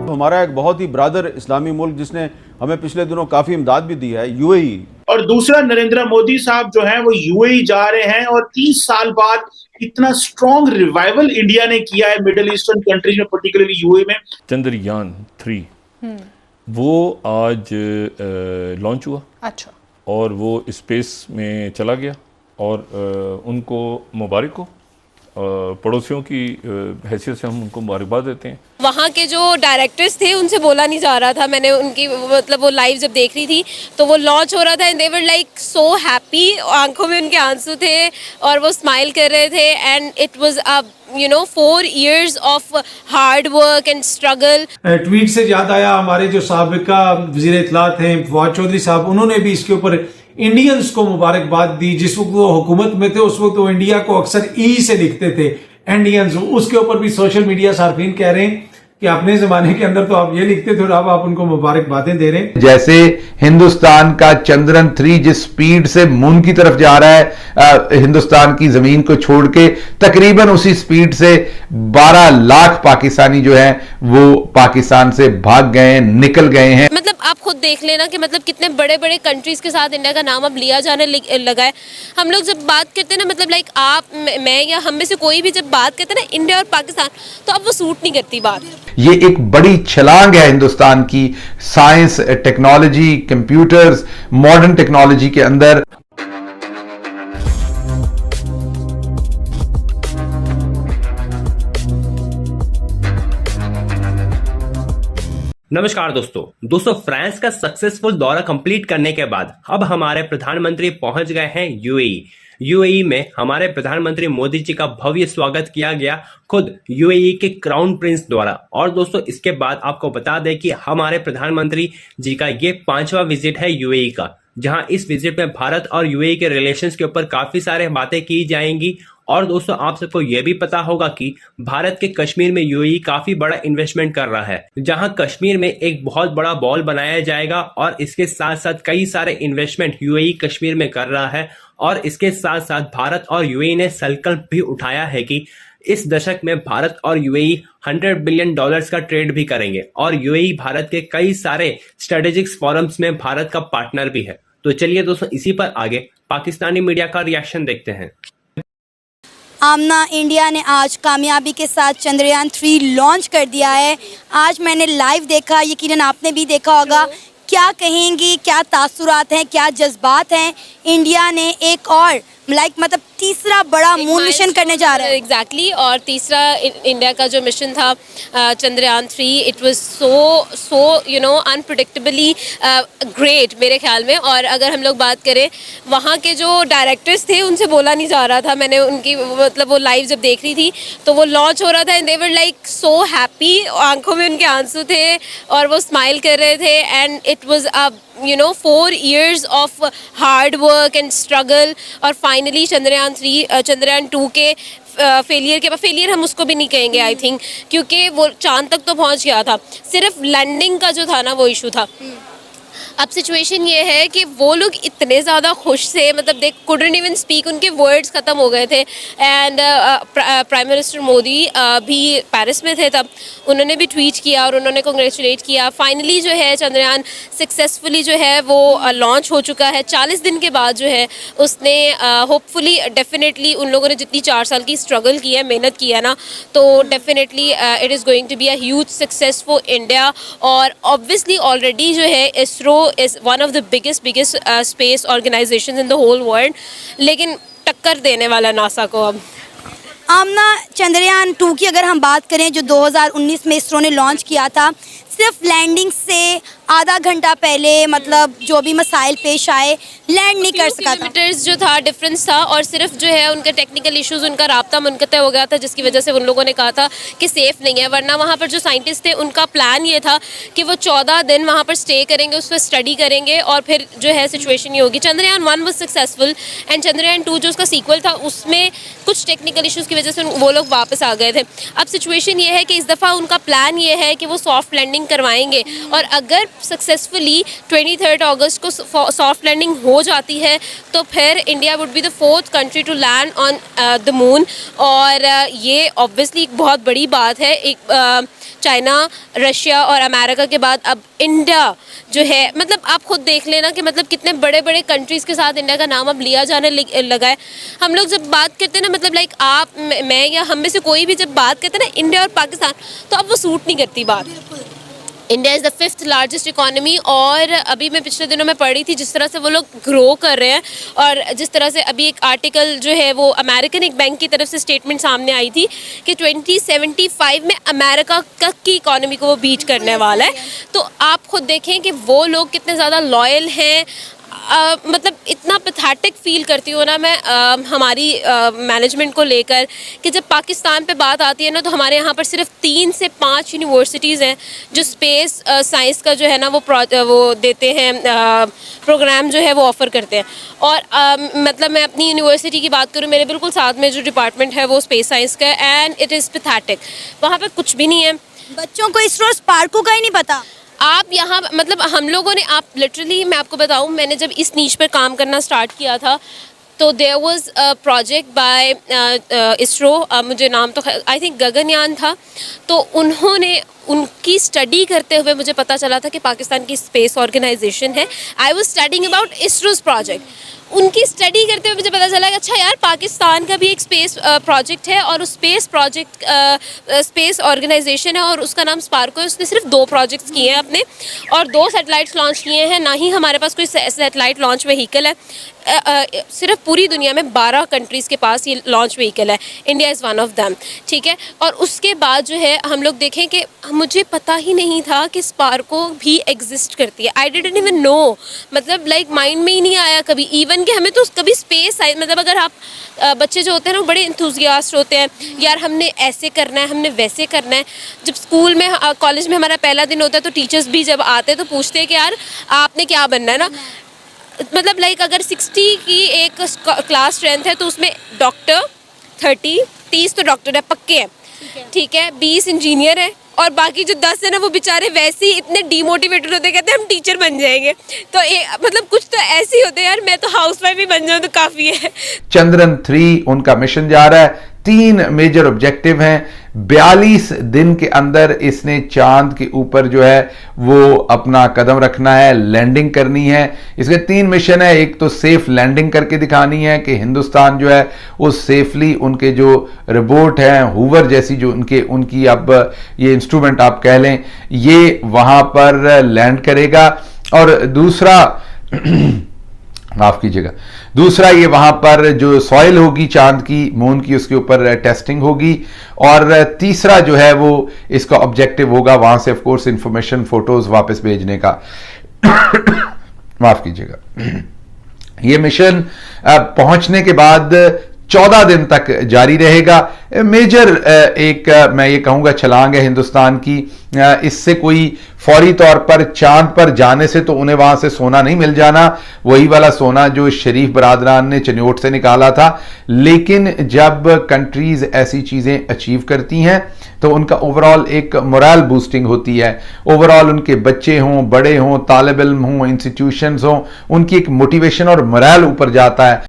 हमारा एक बहुत ही ब्रादर इस्लामी मुल्क जिसने हमें पिछले दिनों काफी इमदाद भी दी है, यूएई। और दूसरा, नरेंद्र मोदी साहब जो हैं वो यूएई जा रहे हैं और 30 साल बाद इतना स्ट्रॉन्ग रिवाइवल इंडिया ने किया है मिडिल ईस्टर्न कंट्रीज में, पर्टिकुलरली यूएई में। चंद्रयान 3 वो आज लॉन्च हुआ। अच्छा। और वो स्पेस में चला गया और उनको मुबारक हो। पड़ोसियों की हैसियत से हम उनको मुबारकबाद देते हैं। वहाँ के जो डायरेक्टर्स थे उनसे बोला नहीं जा रहा था, मैंने उनकी मतलब वो लाइव जब देख रही थी तो वो लॉन्च हो रहा था and they were like so happy, आंखों में उनके आंसू थे और वो स्माइल कर रहे थे and it was a 4 years of hard work and struggle. Tweet से याद आया, हमारे जो साबिका वज़ीर इत्तलात हैं फवाद चौधरी साहब, उन्होंने भी इसके ऊपर इंडियंस को मुबारकबाद दी। जिस वक्त वो हुकूमत में थे उस वक्त वो इंडिया को अक्सर ई से लिखते थे इंडियंस, उसके ऊपर भी सोशल मीडिया सार्फिन कह रहे हैं कि अपने जमाने के अंदर तो आप ये लिखते थे और अब आप उनको मुबारकबादें दे रहे हैं। जैसे हिंदुस्तान का चंद्रयान 3 जिस स्पीड से मून की तरफ जा रहा है, हिंदुस्तान की जमीन को छोड़ के, तकरीबन उसी स्पीड से 12 लाख पाकिस्तानी जो हैं वो पाकिस्तान से भाग गए हैं, निकल गए हैं। मतलब आप खुद देख लेना कि मतलब कितने बड़े बड़े कंट्रीज के साथ इंडिया का नाम अब लिया जाने लगा है। हम लोग जब बात करते हैं ना, मतलब लाइक आप मैं या हम में से कोई भी जब बात करते हैं ना इंडिया और पाकिस्तान, तो अब वो सूट नहीं करती बात। ये एक बड़ी छलांग है हिंदुस्तान की science, technology, computers, modern technology के अंदर। नमस्कार दोस्तों फ्रांस का सक्सेसफुल दौरा कंप्लीट करने के बाद अब हमारे प्रधानमंत्री पहुंच गए हैं यूएई में हमारे प्रधानमंत्री मोदी जी का भव्य स्वागत किया गया खुद यूएई के क्राउन प्रिंस द्वारा। और दोस्तों इसके बाद आपको बता दें कि हमारे प्रधानमंत्री जी का ये 5वां विजिट है यूएई का, जहां इस विजिट में भारत और यूएई के रिलेशंस के ऊपर काफी सारे बातें की जाएंगी। और दोस्तों आप सबको यह भी पता होगा कि भारत के कश्मीर में यूएई काफी बड़ा इन्वेस्टमेंट कर रहा है, जहां कश्मीर में एक बहुत बड़ा बॉल बनाया जाएगा और इसके साथ साथ कई सारे इन्वेस्टमेंट यूएई कश्मीर में कर रहा है। और इसके साथ साथ भारत और यूएई ने संकल्प भी उठाया है कि इस दशक में भारत और यूएई $100 बिलियन का ट्रेड भी करेंगे और यूएई भारत के कई सारे स्ट्रेटेजिक फोरम्स में भारत का पार्टनर भी है। तो चलिए दोस्तों इसी पर आगे पाकिस्तानी मीडिया का रिएक्शन देखते हैं। आमना, इंडिया ने आज कामयाबी के साथ चंद्रयान 3 लॉन्च कर दिया है। आज मैंने लाइव देखा, यकीनन आपने भी देखा होगा। क्या कहेंगी, क्या तासुरात हैं, क्या जज्बात हैं? इंडिया ने एक और मतलब तीसरा बड़ा मून मिशन करने जा रहा है। एग्जैक्टली और तीसरा इंडिया का जो मिशन था Chandrayaan 3, it was so unpredictably great मेरे ख्याल में। और अगर हम लोग बात करें वहाँ के जो डायरेक्टर्स थे उनसे बोला नहीं जा रहा था, मैंने उनकी मतलब वो लाइव जब देख रही थी तो वो लॉन्च हो रहा था and they were like so happy, आंखों में उनके आंसू थे और वो स्माइल कर रहे थे and it was a 4 years of hard work and struggle. और फाइनली चंद्रयान 2 के फेलियर हम उसको भी नहीं कहेंगे आई थिंक, क्योंकि वो चांद तक तो पहुंच गया था, सिर्फ लैंडिंग का जो था ना वो इशू था। अब सिचुएशन ये है कि वो लोग इतने ज़्यादा खुश थे, मतलब दे कुडंट इवन स्पीक, उनके वर्ड्स ख़त्म हो गए थे। एंड प्राइम मिनिस्टर मोदी भी पेरिस में थे तब, उन्होंने भी ट्वीट किया और उन्होंने कांग्रेचुलेट किया। फाइनली जो है चंद्रयान सक्सेसफुली जो है वो लॉन्च हो चुका है 40 दिन के बाद जो है उसने होपफुली डेफिनेटली उन लोगों ने जितनी 4 साल की स्ट्रगल की है, मेहनत की है ना, तो definitely it is going to be a huge success for India. और ऑब्वियसली ऑलरेडी जो है ISRO is one of the biggest space organizations in the whole world, लेकिन टक्कर देने वाला नासा को अब। आमना, चंद्रयान 2 की अगर हम बात करें जो 2019 में इसरो ने लॉन्च किया था, सिर्फ लैंडिंग से आधा घंटा पहले मतलब जो भी मसाइल पेश आए लैंड नहीं कर सका था। किलोमीटर्स जो था डिफरेंस था और सिर्फ जो है उनका टेक्निकल इश्यूज, उनका राब्ता मुनक़ता हो गया था जिसकी वजह से उन लोगों ने कहा था कि सेफ़ नहीं है। वरना वहाँ पर जो साइंटिस्ट थे उनका प्लान ये था कि वो 14 दिन वहाँ पर स्टे करेंगे, उस पर स्टडी करेंगे और फिर जो है सिचुएशन ये होगी। Chandrayaan 1 was successful and Chandrayaan 2 जो उसका सीक्वल था उसमें कुछ टेक्निकल इश्यूज़ की वजह से वो लोग वापस आ गए थे। अब सिचुएशन ये है कि इस दफ़ा उनका प्लान ये है कि वो सॉफ्ट लैंडिंग करवाएंगे और अगर सक्सेसफुली 23 अगस्त को सॉफ्ट लैंडिंग हो जाती है तो फिर India would be the 4th country to land on the moon. और ये ऑब्वियसली एक बहुत बड़ी बात है। एक चाइना, रशिया और अमेरिका के बाद अब इंडिया जो है, मतलब आप खुद देख लेना कि मतलब कितने बड़े बड़े कंट्रीज़ के साथ इंडिया का नाम अब लिया जाने लगा है। हम लोग जब बात करते हैं ना, मतलब लाइक आप, मैं या हम में से कोई भी जब बात करते हैं ना इंडिया और पाकिस्तान, तो अब वो सूट नहीं करती बात। India is the 5th largest economy, और अभी मैं पिछले दिनों में पढ़ी थी जिस तरह से वो लोग ग्रो कर रहे हैं, और जिस तरह से अभी एक आर्टिकल जो है वो अमेरिकन एक बैंक की तरफ से स्टेटमेंट सामने आई थी कि 2075 में अमेरिका की इकोनॉमी को वो बीट करने वाला है। तो आप खुद देखें कि वो लोग कितने ज़्यादा लॉयल हैं। मतलब इतना पैथेटिक फील करती हूँ ना मैं हमारी मैनेजमेंट को लेकर, कि जब पाकिस्तान पे बात आती है ना, तो हमारे यहाँ पर सिर्फ 3 से 5 यूनिवर्सिटीज़ हैं जो स्पेस साइंस का जो है ना वो देते हैं, प्रोग्राम जो है वो ऑफ़र करते हैं। और मतलब मैं अपनी यूनिवर्सिटी की बात करूँ, मेरे बिल्कुल साथ में जो डिपार्टमेंट है वो स्पेस साइंस का है, एंड इट इज़ पैथेटिक। वहाँ पर कुछ भी नहीं है। बच्चों को इसरो स्पार्को का ही नहीं पता। आप यहाँ मतलब हम लोगों ने, आप लिटरली मैं आपको बताऊँ, मैंने जब इस नीच पर काम करना स्टार्ट किया था तो there was a project by ISRO, मुझे नाम तो आई थिंक गगनयान था। तो उन्होंने उनकी स्टडी करते हुए मुझे पता चला था कि पाकिस्तान की स्पेस ऑर्गेनाइजेशन है। I was studying about ISRO's project. उनकी स्टडी करते हुए मुझे पता चला कि अच्छा यार, पाकिस्तान का भी एक स्पेस प्रोजेक्ट है, और उस स्पेस प्रोजेक्ट स्पेस ऑर्गेनाइजेशन है और उसका नाम स्पार्को है। उसने सिर्फ 2 प्रोजेक्ट्स किए हैं अपने, और 2 सैटेलाइट्स लॉन्च किए हैं। ना ही हमारे पास कोई सैटेलाइट लॉन्च व्हीकल है। सिर्फ पूरी दुनिया में 12 कंट्रीज़ के पास ये लॉन्च व्हीकल है। India is one of them, ठीक है। और उसके बाद जो है हम लोग देखें कि मुझे पता ही नहीं था कि स्पार्को भी एग्जिस्ट करती है। आई डिडंट इवन नो, मतलब लाइक माइंड में ही नहीं आया कभी इवन कि हमें तो कभी स्पेस साइंस, मतलब अगर आप बच्चे जो होते हैं ना बड़े इंथुजियास्ट होते हैं, यार हमने ऐसे करना है, हमने वैसे करना है। जब स्कूल में कॉलेज में हमारा पहला दिन होता है तो टीचर्स भी जब आते हैं तो पूछते हैं कि यार आपने क्या बनना है ना, मतलब लाइक अगर 60 की एक क्लास स्ट्रेंथ है तो उसमें डॉक्टर 30 तो डॉक्टर है पक्के हैं, ठीक है, 20 इंजीनियर है, और बाकी जो 10 है ना वो बेचारे वैसे ही इतने डीमोटिवेटेड होते, कहते हैं हम टीचर बन जाएंगे। तो मतलब कुछ तो ऐसे ही होते हैं यार, मैं तो हाउसवाइफ ही बन जाऊँ तो काफ़ी है। चंद्रयान 3 उनका मिशन जा रहा है। 3 मेजर ऑब्जेक्टिव हैं। 42 दिन के अंदर इसने चांद के ऊपर जो है वो अपना कदम रखना है, लैंडिंग करनी है। इसके 3 मिशन है। एक तो सेफ लैंडिंग करके दिखानी है कि हिंदुस्तान जो है वो सेफली उनके जो रोबोट हैं, हूवर जैसी जो उनकी अब ये इंस्ट्रूमेंट आप कह लें, ये वहां पर लैंड करेगा। और दूसरा माफ कीजिएगा, दूसरा ये वहां पर जो सॉइल होगी चांद की, मून की, उसके ऊपर टेस्टिंग होगी। और तीसरा जो है वो इसका ऑब्जेक्टिव होगा वहां से ऑफ कोर्स इंफॉर्मेशन, फोटोज वापस भेजने का। माफ कीजिएगा। ये मिशन पहुंचने के बाद 14 दिन तक जारी रहेगा। मेजर एक मैं ये कहूंगा छलांग है हिंदुस्तान की। इससे कोई फौरी तौर पर चांद पर जाने से तो उन्हें वहां से सोना नहीं मिल जाना, वही वाला सोना जो शरीफ बरादरान ने चन्योट से निकाला था। लेकिन जब कंट्रीज ऐसी चीजें अचीव करती हैं तो उनका ओवरऑल एक मोरल बूस्टिंग होती है। ओवरऑल उनके बच्चे हों, बड़े हों, तालिब इल्म हों, इंस्टीट्यूशंस हों, उनकी एक मोटिवेशन और मोरल ऊपर जाता है।